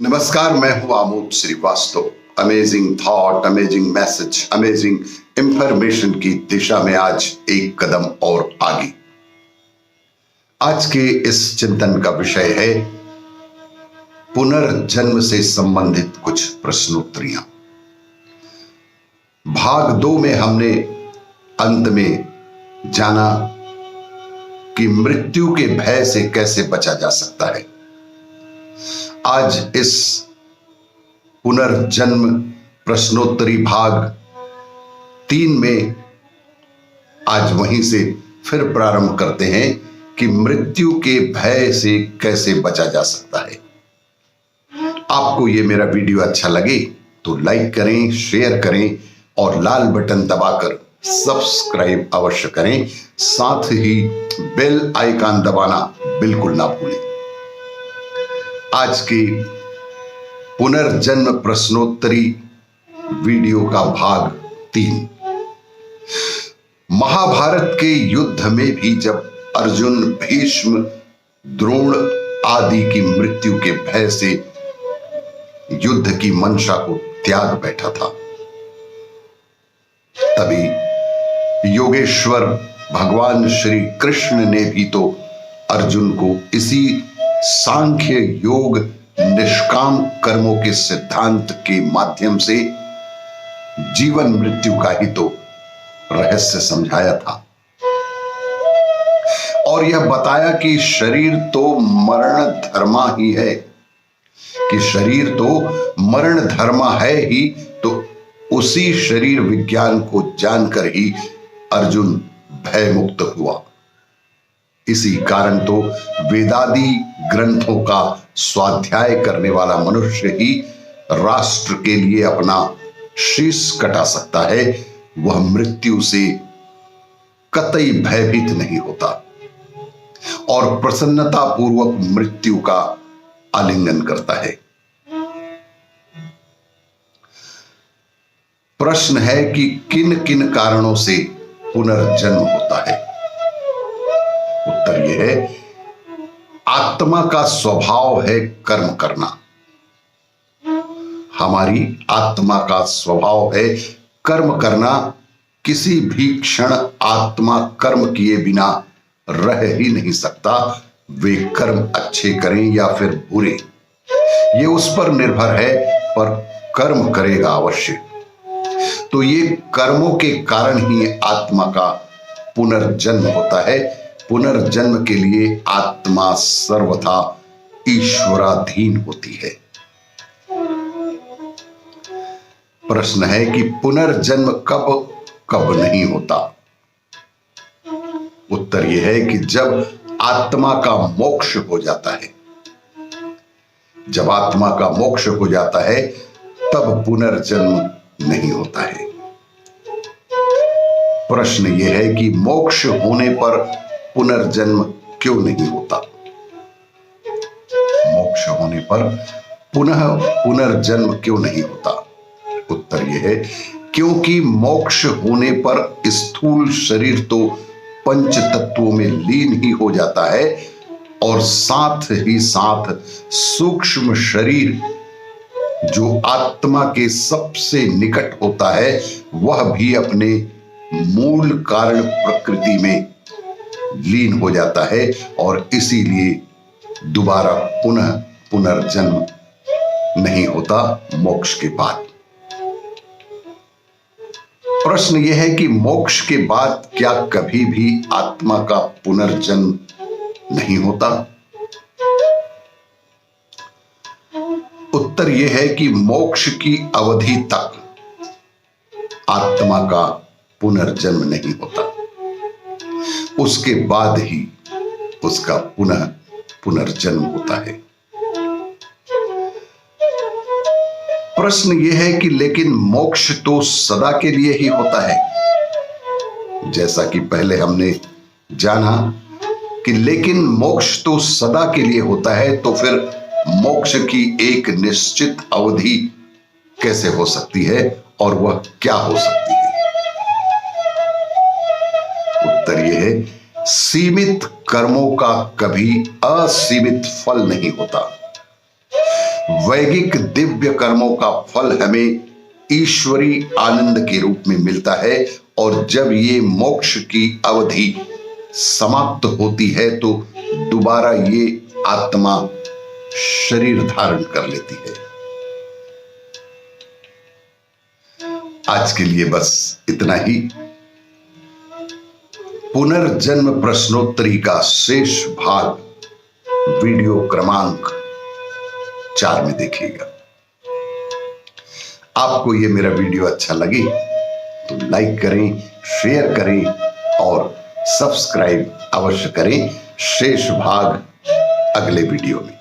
नमस्कार, मैं हूं Amod Srivastava. Amazing thought, amazing message, amazing information की दिशा में आज एक कदम और आगे। आज के इस चिंतन का विषय है पुनर्जन्म से संबंधित कुछ प्रश्नोत्तरियां। भाग 2 में हमने अंत में जाना कि मृत्यु के भय से कैसे बचा जा सकता है। आज इस पुनर्जन्म प्रश्नोत्तरी भाग 3 में आज वहीं से फिर प्रारंभ करते हैं कि मृत्यु के भय से कैसे बचा जा सकता है। आपको यह मेरा वीडियो अच्छा लगे तो लाइक करें, शेयर करें और लाल बटन दबाकर सब्सक्राइब अवश्य करें। साथ ही बेल आइकन दबाना बिल्कुल ना भूलें। आज के पुनर्जन्म प्रश्नोत्तरी वीडियो का भाग 3। महाभारत के युद्ध में भी जब अर्जुन, भीष्म, द्रोण आदि की मृत्यु के भय से युद्ध की मंशा को त्याग बैठा था, तभी योगेश्वर भगवान श्री कृष्ण ने भी तो अर्जुन को इसी सांख्य योग निष्काम कर्मों के सिद्धांत के माध्यम से जीवन मृत्यु का ही तो रहस्य समझाया था और यह बताया कि शरीर तो मरण धर्मा ही है, कि शरीर तो मरण धर्मा है ही। तो उसी शरीर विज्ञान को जानकर ही अर्जुन भय मुक्त हुआ। इसी कारण तो वेदादि ग्रंथों का स्वाध्याय करने वाला मनुष्य ही राष्ट्र के लिए अपना शीश कटा सकता है। वह मृत्यु से कतई भयभीत नहीं होता और प्रसन्नता पूर्वक मृत्यु का आलिंगन करता है। प्रश्न है कि किन किन कारणों से पुनर्जन्म होता है। उत्तर यह है, आत्मा का स्वभाव है कर्म करना। हमारी आत्मा का स्वभाव है कर्म करना। किसी भी क्षण आत्मा कर्म किए बिना रह ही नहीं सकता। वे कर्म अच्छे करें या फिर बुरे, ये उस पर निर्भर है, पर कर्म करेगा अवश्य। तो ये कर्मों के कारण ही आत्मा का पुनर्जन्म होता है। पुनर्जन्म के लिए आत्मा सर्वथा ईश्वराधीन होती है। प्रश्न है कि पुनर्जन्म कब कब नहीं होता। उत्तर यह है कि जब आत्मा का मोक्ष हो जाता है। जब आत्मा का मोक्ष हो जाता है तब पुनर्जन्म नहीं होता है। प्रश्न यह है कि मोक्ष होने पर पुनर्जन्म क्यों नहीं होता। मोक्ष होने पर पुनः पुनर्जन्म क्यों नहीं होता। उत्तर यह है, क्योंकि मोक्ष होने पर स्थूल शरीर तो पंच तत्वों में लीन ही हो जाता है और साथ ही साथ सूक्ष्म शरीर जो आत्मा के सबसे निकट होता है वह भी अपने मूल कारण प्रकृति में लीन हो जाता है और इसीलिए दोबारा पुनः पुनर्जन्म नहीं होता मोक्ष के बाद। प्रश्न यह है कि मोक्ष के बाद क्या कभी भी आत्मा का पुनर्जन्म नहीं होता। उत्तर यह है कि मोक्ष की अवधि तक आत्मा का पुनर्जन्म नहीं होता। उसके बाद ही उसका पुनः पुनर्जन्म होता है। प्रश्न यह है कि लेकिन मोक्ष तो सदा के लिए ही होता है। जैसा कि पहले हमने जाना कि लेकिन मोक्ष तो सदा के लिए होता है, तो फिर मोक्ष की एक निश्चित अवधि कैसे हो सकती है और वह क्या हो सकती है। उत्तर यह है, सीमित कर्मों का कभी असीमित फल नहीं होता। वैगिक दिव्य कर्मों का फल हमें ईश्वरी आनंद के रूप में मिलता है, और जब ये मोक्ष की अवधि समाप्त होती है तो दोबारा ये आत्मा शरीर धारण कर लेती है। आज के लिए बस इतना ही। पुनर्जन्म प्रश्नोत्तरी का शेष भाग वीडियो क्रमांक 4 में देखिएगा। आपको यह मेरा वीडियो अच्छा लगे तो लाइक करें, शेयर करें और सब्सक्राइब अवश्य करें। शेष भाग अगले वीडियो में।